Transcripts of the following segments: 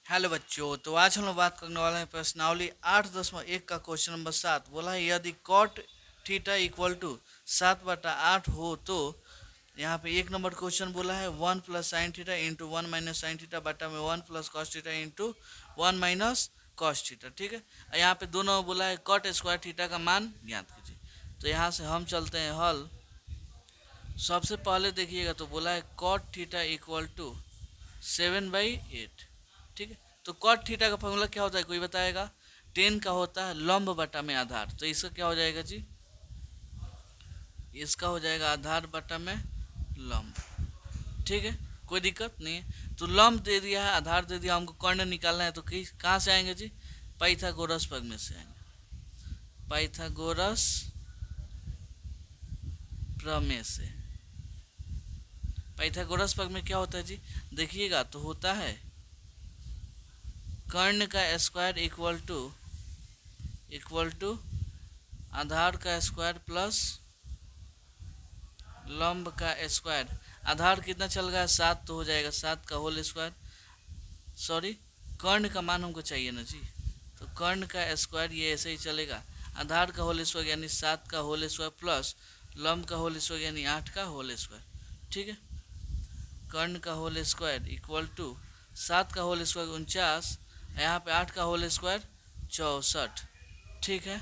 Hello बच्चों, तो आज हम लोग बात करने वाले हैं प्रश्नावली 8.1 का क्वेश्चन नंबर 7। बोला है यदि कॉट थीटा इक्वल टू 7/8 हो तो यहाँ पे एक नंबर क्वेश्चन बोला है 1 plus sine theta into 1 - sine theta बटा में 1 plus cos theta into 1 - cos theta. ठीक है। यहाँ पे दोनों बोला है कॉट स्क्वायर थीटा का मान ज्ञात कीजिए। तो यहाँ से हम चलते हैं हल। सबसे पहले देखिएगा तो बोला है कॉट थीटा इक्वल टू 7/8। ठीक है। तो कॉट थीटा का फॉर्मूला क्या होता है, कोई बताएगा? 10 का होता है लंब बटा में आधार। तो इसका क्या हो जाएगा जी? इसका हो जाएगा आधार बटा में लंब। ठीक है, कोई दिक्कत नहीं है। तो लंब दे दिया है, आधार दे दिया, हमको कर्ण निकालना है। तो कहाँ से आएंगे जी? पाइथागोरस प्रमेय से आएंगे। पाइथागोरस प्रमेय से। पाइथागोरस प्रमेय क्या होता है जी? देखिएगा तो होता है कर्ण का स्क्वायर इक्वल टू आधार का स्क्वायर प्लस लंब का स्क्वायर। आधार कितना चल रहा है? 7, तो हो जाएगा 7 का होल स्क्वायर। सॉरी, कर्ण का मान हमको चाहिए ना जी। तो कर्ण का स्क्वायर ये ऐसे ही चलेगा। आधार का होल स्क्वायर यानी 7 का होल स्क्वायर प्लस लंब का होल स्क्वायर यानी 8 का होल स्क्वायर। ठीक है। कर्ण का होल स्क्वायर इक्वल टू 7 का होल स्क्वायर 49, यहाँ पे 8 का होल स्क्वायर 64। ठीक है,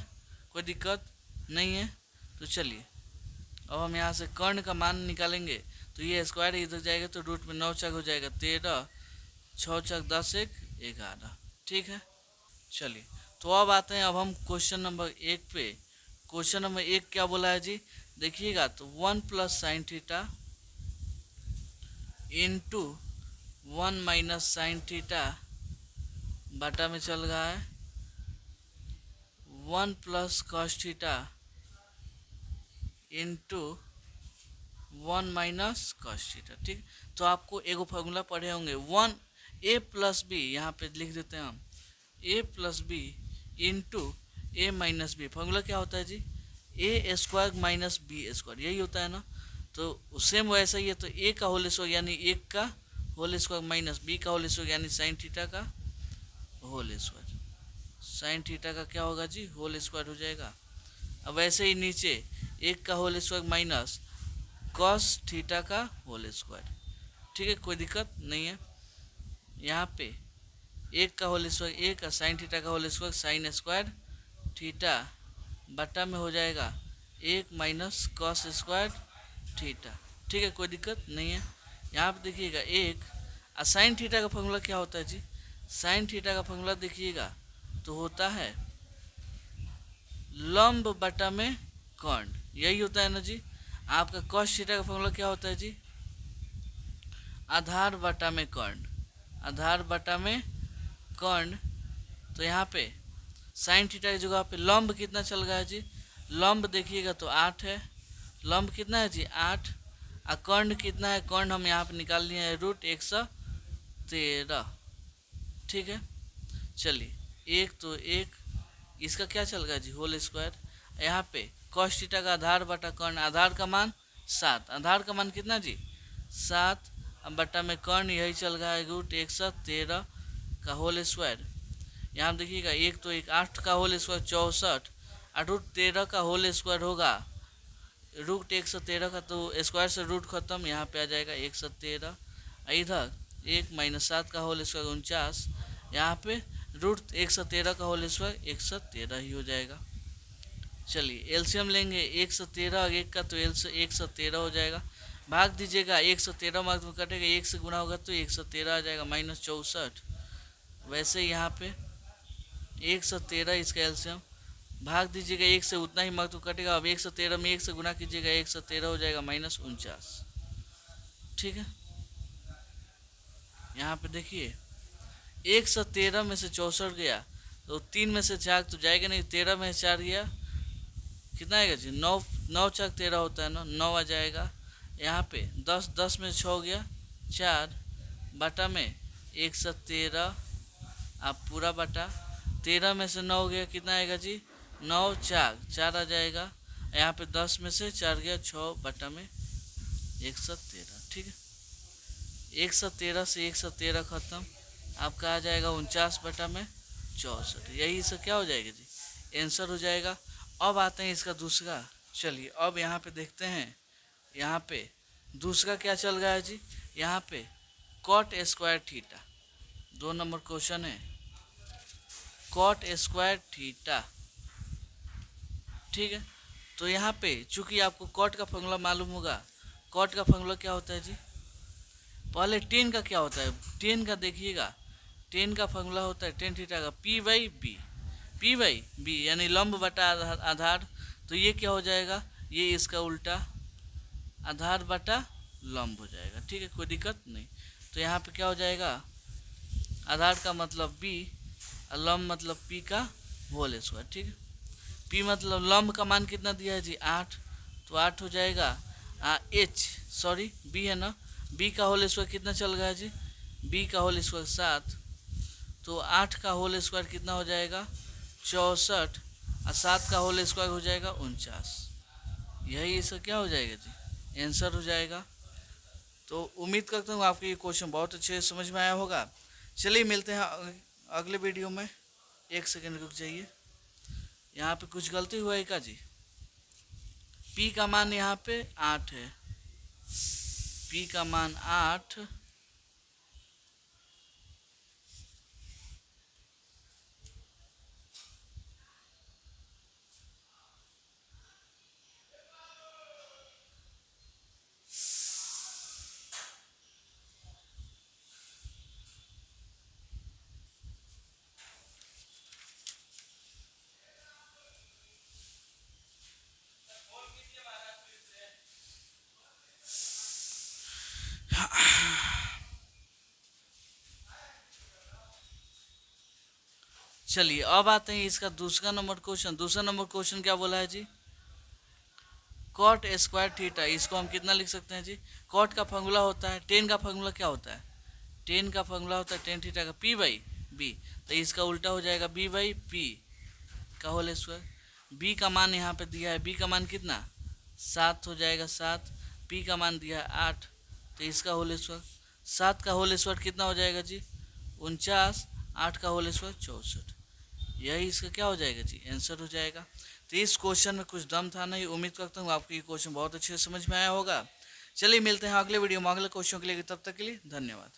कोई दिक्कत नहीं है। तो चलिए अब हम यहाँ से कर्ण का मान निकालेंगे। तो ये स्क्वायर इधर जाएगा तो रूट में 9 चक हो जाएगा 13, 6 चक 10, 1 11। ठीक है। चलिए तो अब आते हैं अब हम क्वेश्चन नंबर 1 पे। क्वेश्चन नंबर 1 क्या बोला है जी? देखिएगा तो 1 plus sine theta into 1 - sine theta बटा में चल रहा है 1 plus cos theta into 1 - cos theta. ठीक। तो आपको एगो फार्मूला पढ़े होंगे 1 a+b, यहाँ पे लिख देते हैं हम a+b इंटू a-b। फार्मूला क्या होता है जी? a² माइनस b², यही होता है ना। तो सेम वैसा ही है। तो a का होल स्क्वायर यानी 1 का होल स्क्वायर माइनस b का होल स्क्वायर यानी साइन थीटा का होल स्क्वायर। साइन थीटा का क्या होगा जी? होल स्क्वायर हो जाएगा। अब वैसे ही नीचे 1 का whole square minus cos theta का होल स्क्वायर। ठीक है, कोई दिक्कत नहीं है। यहाँ पे 1 का होल स्क्वायर 1 का साइन थीटा का whole square sine square theta बटा में हो जाएगा 1 माइनस कॉस स्क्वायर थीटा। ठीक है, कोई दिक्कत नहीं है। यहाँ पे देखिएगा 1 साइन थीटा का फॉर्मूला क्या होता है जी? साइन थीटा का फॉर्मूला देखिएगा तो होता है लंब बटा में कर्ण, यही होता है ना जी। आपका कॉस थीटा का फॉर्मूला क्या होता है जी? आधार बटा में कर्ण। आधार बटा में कर्ण। तो यहाँ पे साइन थीटा की जगह पे लंब कितना चल रहा है जी? लंब देखिएगा तो 8 है। लंब कितना है जी? 8। और कर्ण कितना है? कर्ण हम यहाँ पे निकाल लिए हैं √113। ठीक है। चलिए एक तो एक इसका क्या चल रहा है जी? Whole square. यहाँ पे कॉस थीटा का आधार बटा कर्ण, आधार का मान 7, आधार का मान कितना जी? 7 बटा में कर्ण, यही चल रहा है √113 का होल स्क्वायर। यहाँ देखिएगा एक तो एक 8 का होल स्क्वायर 64 और √13 का होल स्क्वायर होगा √113 का। तो स्क्वायर से रूट खत्म, यहाँ पे आ जाएगा 113। इधर 1 - 7 का होल स्क्वायर 49, यहाँ पे √113 का होल स्क्वायर 113 ही हो जाएगा। चलिए एलसीएम लेंगे 113 और 1 का, तो 113 हो जाएगा। भाग दीजिएगा 113 मार्क्स में कटेगा, 1 से गुना होगा तो 113 आ जाएगा -64। वैसे यहाँ पे 113 इसका एलसीएम भाग दीजिएगा 1 से, उतना ही मार्क्स में कटेगा। अब 113 में 1 से गुना कीजिएगा 113 हो जाएगा -49। ठीक है। यहाँ पे देखिए 113 में से 64 गया तो 3 में से 4 तो जाएगा नहीं, 13 में से 4 गया कितना आएगा जी? 9। 9 4 13 होता है ना, 9 आ जाएगा। यहाँ पे 10, 10 में से 6 गया 4 बटा में 113 आप पूरा बटा 13 में से 9 गया कितना आएगा जी? 9 4 4 आ जाएगा। यहाँ पे 10 में से 4 गया 6 बटा में 113। ठीक है, 113 से 113 खत्म, आपका आ जाएगा 49/64। यही इसका क्या हो जाएगा जी, आंसर हो जाएगा। अब आते हैं इसका दूसरा। चलिए अब यहाँ पे देखते हैं, यहाँ पे दूसरा क्या चल रहा है जी, यहाँ पे cot square theta, 2 number question है, कॉट स्क्वायर थीटा। ठीक है, तो यहाँ पे चूंकि आपको कॉट का फॉर्मूला मालूम होगा, कॉट का फॉर्मूला क्या होता है जी, पहले टेन का क्या होता है, टेन का देखिएगा, टेन का फॉर्मूला होता है टेन थीटा का P by B, P by B यानी लंब बटा आधार। तो ये क्या हो जाएगा, ये इसका उल्टा आधार बटा लंब हो जाएगा। ठीक है, कोई दिक्कत नहीं। तो यहाँ पे क्या हो जाएगा, आधार का मतलब बी और लंब मतलब पी का होल स्क्वायर। ठीक है, पी मतलब लंब का मान कितना दिया है जी 8, तो 8 हो जाएगा। एच सॉरी बी है ना, बी का होल स्क्वायर कितना चल रहा है जी, बी का होल स्क्वायर 7, तो 8 का होल स्क्वायर कितना हो जाएगा 64 और 7 का होल स्क्वायर हो जाएगा 49। यही इसका क्या हो जाएगा जी, आंसर हो जाएगा। तो उम्मीद करता हूँ आपको ये क्वेश्चन बहुत अच्छे से समझ में आया होगा। चलिए मिलते हैं अगले वीडियो में। एक सेकेंड रुक जाइए, यहाँ पे कुछ गलती हुआ है क्या जी, पी का मान यहाँ पे 8 है, पी का मान 8, चलिए अब आते हैं इसका दूसरा नंबर क्वेश्चन। दूसरा नंबर क्वेश्चन क्या बोला है जी, कॉट स्क्वायर थीटा। इसको हम कितना लिख सकते हैं जी, कॉट का फॉर्मूला होता है, टेन का फॉर्मूला क्या होता है, टेन का फॉर्मूला होता है टेन थीटा का पी बाई बी, तो इसका उल्टा हो जाएगा बी बाई पी का होल स्क्वायर। बी का मान यहाँ पे दिया है, बी का मान कितना 7 हो जाएगा 7, पी का मान दिया है 8, तो इसका होल स्क्वायर, 7 का होल स्क्वायर कितना हो जाएगा जी 49, 8 का होल स्क्वायर 64। यही इसका क्या हो जाएगा जी, आंसर हो जाएगा। तो इस क्वेश्चन में कुछ दम था नहीं। उम्मीद करता हूँ आपको ये क्वेश्चन बहुत अच्छे से समझ में आया होगा। चलिए मिलते हैं अगले वीडियो में अगले क्वेश्चन के लिए, तब तक के लिए धन्यवाद।